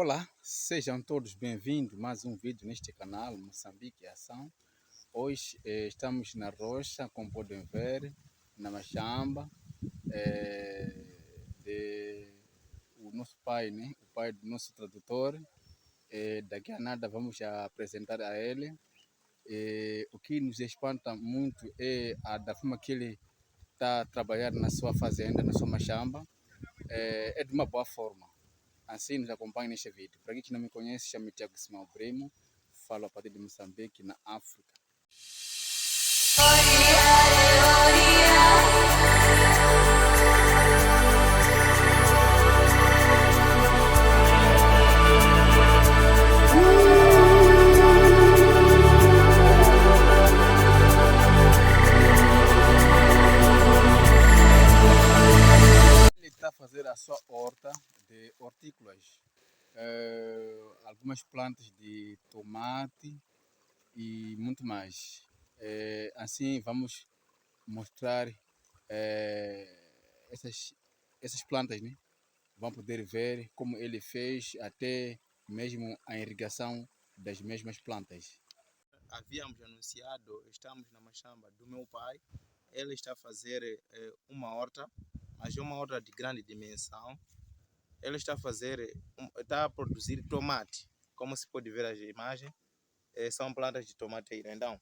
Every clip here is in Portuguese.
Olá, sejam todos bem-vindos a mais um vídeo neste canal Moçambique Ação. Hoje estamos na rocha, como podem ver, na machamba de o nosso pai, né? O pai do nosso tradutor. Daqui a nada vamos apresentar a ele. O que nos espanta muito é da forma que ele está trabalhando na sua fazenda, na sua machamba. É de uma boa forma. Assim nos acompanhe neste vídeo. Para quem não me conhece, chamo-me Tiago Simão Primo, falo a partir de Moçambique, na África. Ele está a fazer a sua horta de hortícolas. Algumas plantas de tomate e muito mais. Assim vamos mostrar essas plantas, né? Vão poder ver como ele fez até mesmo a irrigação das mesmas plantas. Havíamos anunciado, estamos na machamba do meu pai. Ele está a fazer uma horta, mas é uma horta de grande dimensão. Ele está a produzir tomate, como se pode ver as imagens, são plantas de tomateira. Então,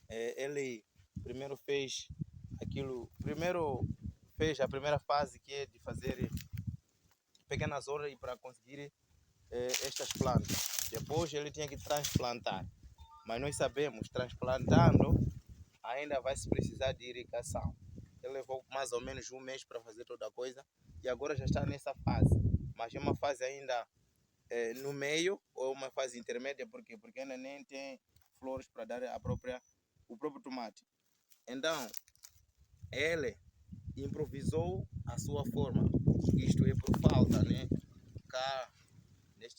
ele primeiro fez a primeira fase, que é de fazer pequenas hortas para conseguir estas plantas. Depois ele tinha que transplantar, mas nós sabemos, transplantando ainda vai se precisar de irrigação. Ele levou mais ou menos um mês para fazer toda a coisa e agora já está nessa fase, mas é uma fase ainda no meio, ou uma fase intermédia, porque ainda nem tem flores para dar o próprio tomate. Então ele improvisou a sua forma, isto é por falta, né? Cá,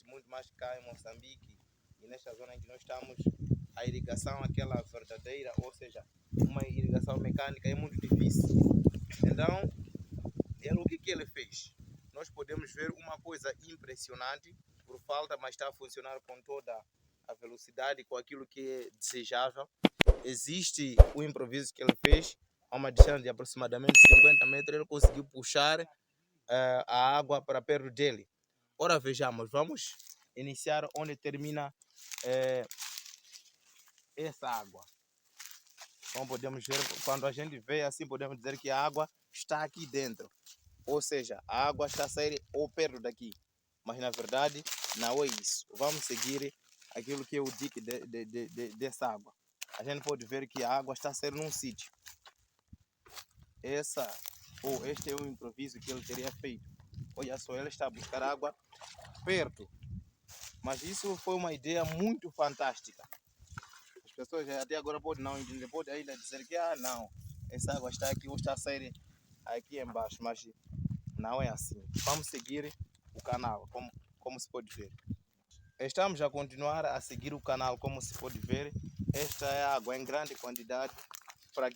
muito mais cá em Moçambique e nesta zona em que nós estamos, a irrigação, aquela verdadeira, ou seja, uma irrigação mecânica, é muito difícil. Então, o que ele fez? Nós podemos ver uma coisa impressionante por falta, mas está a funcionar com toda a velocidade, com aquilo que é desejável. Existe o improviso que ele fez a uma distância de aproximadamente 50 metros, ele conseguiu puxar a água para perto dele. Ora, vejamos, vamos iniciar onde termina essa água. Como podemos ver, quando a gente vê assim, podemos dizer que a água está aqui dentro. Ou seja, a água está a sair ou perto daqui. Mas na verdade não é isso. Vamos seguir aquilo que é o dique dessa água. A gente pode ver que a água está a sair num sítio. Este é o improviso que ele teria feito. Olha só, ele está a buscar água perto. Mas isso foi uma ideia muito fantástica. As pessoas até agora podem não entender, podem ainda dizer que não, essa água está aqui ou está a sair aqui embaixo, mas não é assim. Vamos seguir o canal, como se pode ver. Estamos a continuar a seguir o canal, como se pode ver. Esta é água em grande quantidade. Para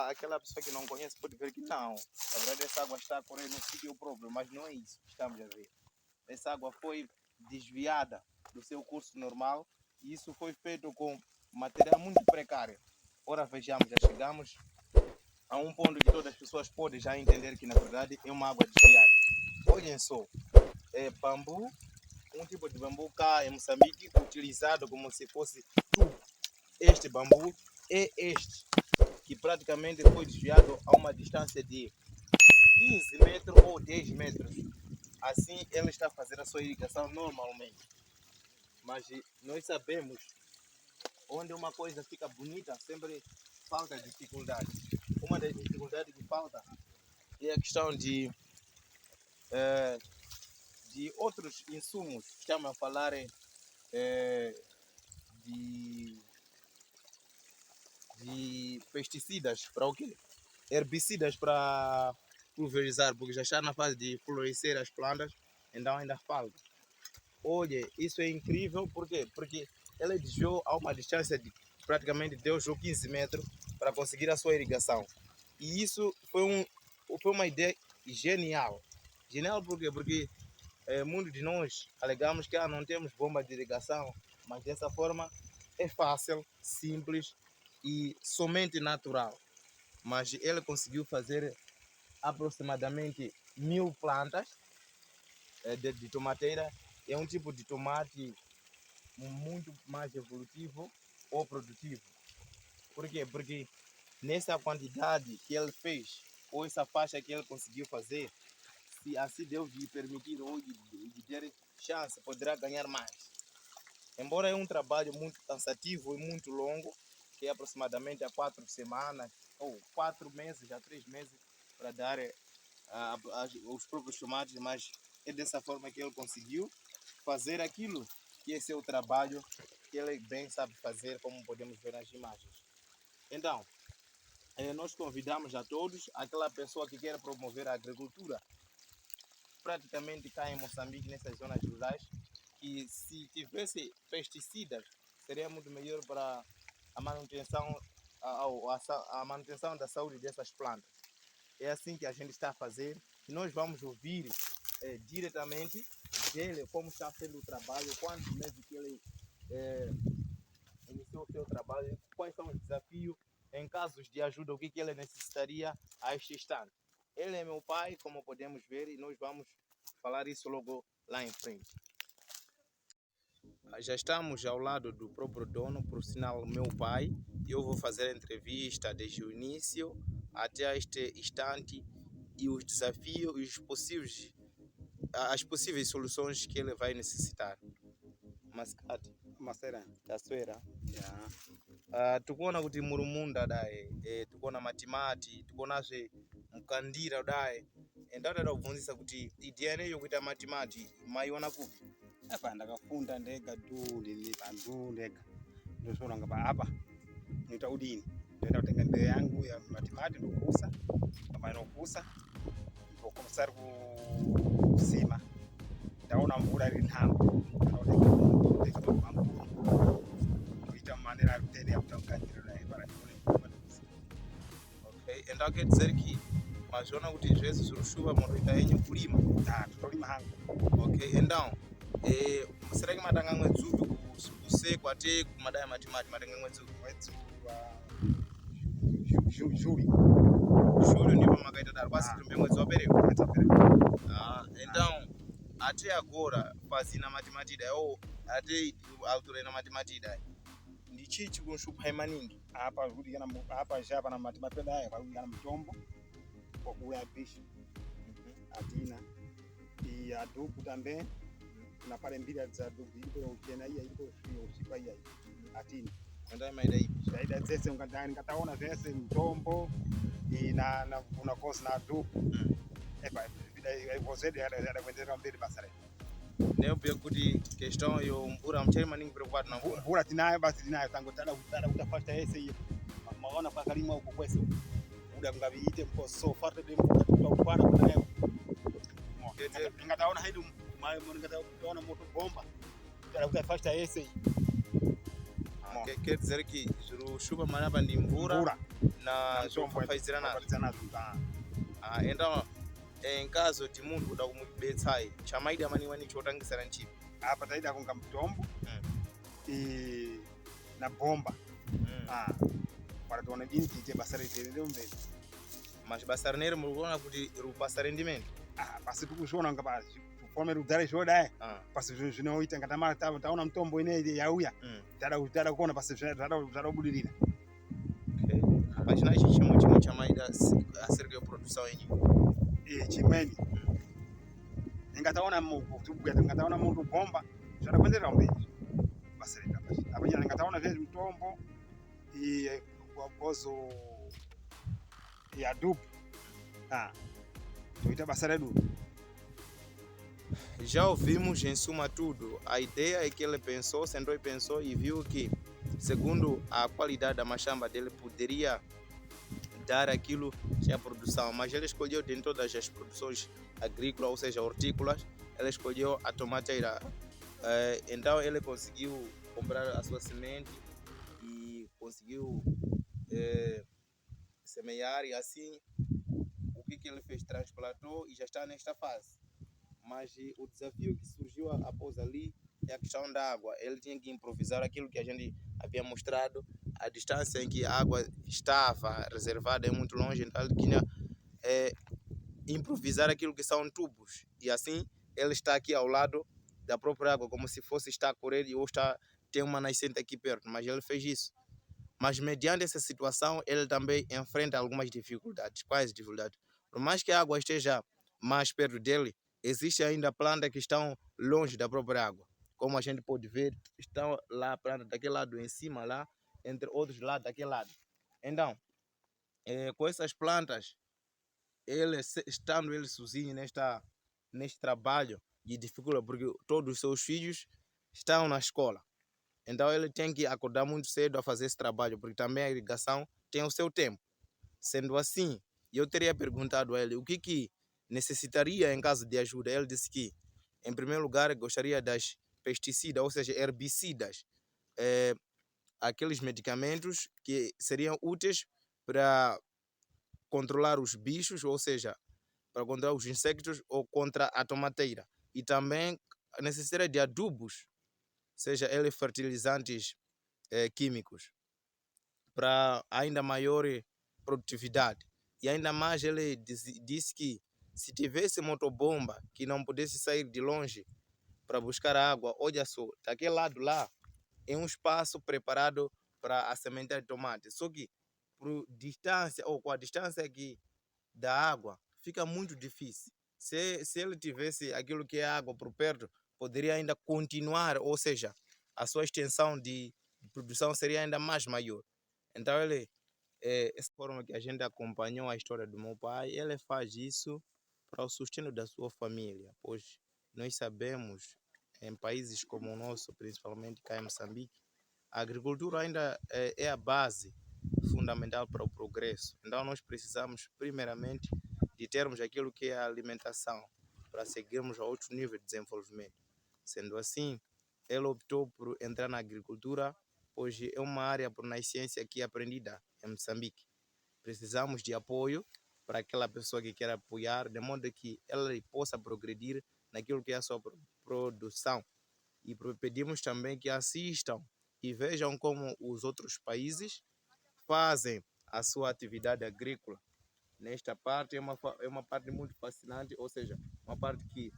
aquela pessoa que não conhece, pode ver que não. Na verdade, essa água está a correr no sítio próprio, mas não é isso que estamos a ver. Essa água foi desviada do seu curso normal e isso foi feito com material muito precário. Ora, vejamos, já chegamos a um ponto que todas as pessoas podem já entender que na verdade é uma água desviada. Olhem só, é bambu, um tipo de bambu cá em Moçambique, utilizado como se fosse tubo. Este bambu é este, que praticamente foi desviado a uma distância de 15 metros ou 10 metros. Assim ele está a fazer a sua irrigação normalmente. Mas nós sabemos, onde uma coisa fica bonita, sempre falta dificuldade. Uma das dificuldades que falta é a questão de outros insumos. Estamos a falar de pesticidas para o quê? Herbicidas para pulverizar, porque já está na fase de florescer as plantas, então ainda falta. Olha, isso é incrível, por quê? Porque ele desviou a uma distância de praticamente 10 ou 15 metros para conseguir a sua irrigação. E isso foi uma ideia genial. Genial por quê? Porque muitos de nós alegamos que não temos bomba de irrigação, mas dessa forma é fácil, simples e somente natural. Mas ele conseguiu fazer aproximadamente 1000 plantas de tomateira. É um tipo de tomate muito mais evolutivo ou produtivo. Por quê? Porque nessa quantidade que ele fez, ou essa faixa que ele conseguiu fazer, se assim Deus lhe permitir ou lhe der chance, poderá ganhar mais. Embora é um trabalho muito cansativo e muito longo, que é aproximadamente há 4 semanas, ou 4 meses, a 3 meses, para dar os próprios tomates, mas é dessa forma que ele conseguiu fazer aquilo que é seu trabalho, que ele bem sabe fazer, como podemos ver nas imagens. Então, nós convidamos a todos, aquela pessoa que quer promover a agricultura, praticamente cá em Moçambique, nessas zonas rurais, que se tivesse pesticidas, seria muito melhor para a manutenção, a manutenção da saúde dessas plantas. É assim que a gente está a fazer. E nós vamos ouvir diretamente dele como está sendo o trabalho, quantos meses que ele iniciou o seu trabalho, quais são os desafios, em casos de ajuda, o que ele necessitaria a este instante. Ele é meu pai, como podemos ver, e nós vamos falar isso logo lá em frente. Já estamos ao lado do próprio dono, por sinal, meu pai. Eu vou fazer a entrevista desde o início até este instante e os desafios e as possíveis soluções que ele vai necessitar. Mascate. Masera. Taswera. Yeah. Tukuona kuti murumunda daye tukuona matimati tukuonazve mukandira daye ndatoda kubvunzisa kuti idea ineyo kuita matimati maiona kupi? Apa ndakafunda ndega tu ndilipandu ndega ndozoona ngapa apa nita udini ndoenda kutenga mbeu yangu ya matimati ndokusa kama inokusa ndokomesari kusima ndaona mvura iri nhambo ndaoteka mambo kuita manera akutene ya kutanganyira naye para okay. Então quer dizer que maziona kuti zvese zviri kushuva munoita yenyu kulima? Totolima hangu. Okay. Então será que matanga mwedzi upi kusekwa te kumadaya matimati matanga mwedzi upi? Mwedzi wa julho ndipo makaita daro quase tumbe mwedzi wabereka. Então até agora fazina matimati daí ou até altura na matimati daí ndi chii chikunshupa maningi apa kuti kana apa já pana matimati daí kwa kana mtombo kwa kuya bicho atina e adubo também na pale mbili za adubo ipo ukienda hii ipo usipa hii atina ndio maida ipi zaida zese ungadani kataona zese mtombo na kuna kosi na adubo epa você era kwendera mbele basare neo pia kuti questão yo mvura mchele maningi preocupado na mvura tinayo basi tinayo tangu tada utafata ese hiyo maona kwa karimu huko kwese muda ngabiite mko so farta de mko kupana kuna nayo ngataona haidu mai ngataona moto bomba tada utafata ese quer dizer que chuva manapa ndi mvura na faizirana então em caso de mundo kuda kumubetsai chamaida maniwani chotangisira nchipi apa taida kunga mtombo na bomba para tuone dini tite basare tele mbele mas basa rineri murikuona kuti rubasa rendimento basi tukushona ngapa tufome rudare shoda basi zvinoita ngatamara taona mtombo ine yauya tada kuona basi tada budilira okay pachina ichi chimwe chamaida asirike produção yenyu chimweni ngataona ngataona muntu bomba zvada kuendera mberi basirika apa nyana ngataona zve mtombo kwa gozo ya dubu toita basa redu. Já ouvimos em suma tudo. A ideia é que ele pensou, sentou e pensou e viu que, segundo a qualidade da machamba dele, poderia dar aquilo que é a produção. Mas ele escolheu, de todas as produções agrícolas, ou seja, hortícolas, ele escolheu a tomateira. Então ele conseguiu comprar a sua semente e conseguiu semear, e assim o que ele fez? Transplantou e já está nesta fase. Mas o desafio que surgiu após ali é a questão da água. Ele tinha que improvisar aquilo que a gente havia mostrado, a distância em que a água estava reservada é muito longe, então ele tinha improvisar aquilo que são tubos. E assim ele está aqui ao lado da própria água, como se fosse estar a correr ou tem uma nascente aqui perto, mas ele fez isso. Mas mediante essa situação, ele também enfrenta algumas dificuldades. Quais dificuldades? Por mais que a água esteja mais perto dele, existe ainda plantas que estão longe da própria água. Como a gente pode ver, estão lá plantas daquele lado em cima, lá, entre outros lados daquele lado. Então, com essas plantas, estando ele sozinho neste trabalho de dificuldade, porque todos os seus filhos estão na escola. Então ele tem que acordar muito cedo a fazer esse trabalho, porque também a irrigação tem o seu tempo. Sendo assim, eu teria perguntado a ele o que necessitaria em caso de ajuda. Ele disse que, em primeiro lugar, gostaria das pesticidas, ou seja, herbicidas, aqueles medicamentos que seriam úteis para controlar os bichos, ou seja, para controlar os insectos ou contra a tomateira. E também necessitaria de adubos, seja eles fertilizantes químicos, para ainda maior produtividade. E ainda mais ele disse que se tivesse motobomba que não pudesse sair de longe para buscar água, olha só, daquele lado lá é um espaço preparado para a sementeira de tomate. Só que por distância, ou com a distância aqui da água, fica muito difícil. Se ele tivesse aquilo que é água por perto, poderia ainda continuar, ou seja, a sua extensão de produção seria ainda mais maior. Então essa forma que a gente acompanhou a história do meu pai, ele faz isso para o sustento da sua família, pois nós sabemos, em países como o nosso, principalmente cá em Moçambique, a agricultura ainda é a base fundamental para o progresso. Então nós precisamos primeiramente de termos aquilo que é a alimentação para seguirmos a outro nível de desenvolvimento. Sendo assim, ele optou por entrar na agricultura, pois é uma área por nascença que é aprendida em Moçambique. Precisamos de apoio para aquela pessoa que quer apoiar, de modo que ela possa progredir naquilo que é a sua produção. E pedimos também que assistam e vejam como os outros países fazem a sua atividade agrícola. Nesta parte é uma parte muito fascinante, ou seja, uma parte que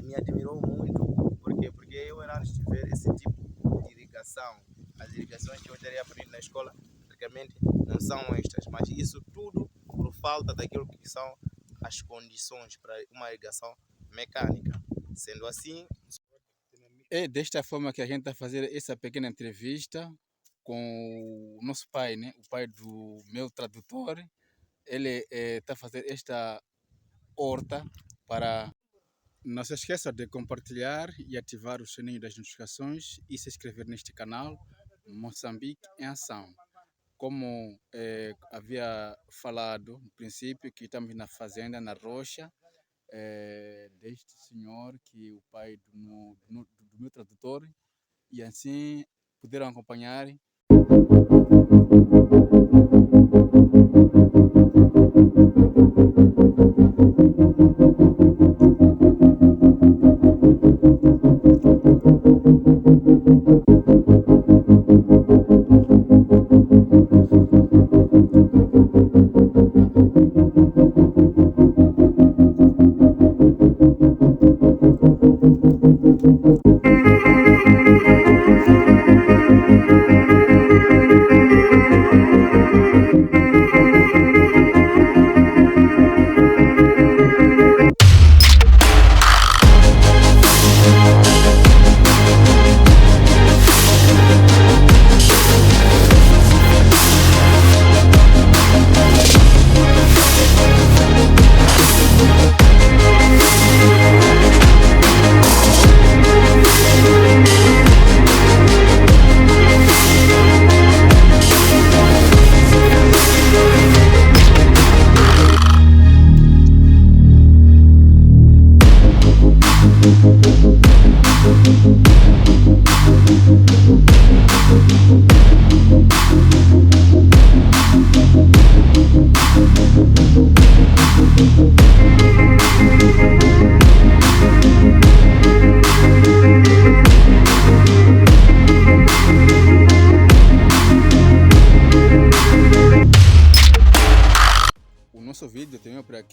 me admirou muito, porque eu era antes de ver esse tipo de irrigação. As irrigações que eu teria aprendido na escola, praticamente não são estas, mas isso tudo por falta daquilo que são as condições para uma irrigação mecânica. Sendo assim, é desta forma que a gente está fazendo essa pequena entrevista com o nosso pai, né? O pai do meu tradutor. Ele está fazendo esta horta para... Não se esqueça de compartilhar e ativar o sininho das notificações e se inscrever neste canal Moçambique em Ação. Como havia falado no princípio, que estamos na fazenda, na rocha, deste senhor, que é o pai do meu tradutor, e assim puderam acompanhar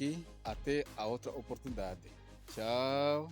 aqui. Até a outra oportunidade. Tchau.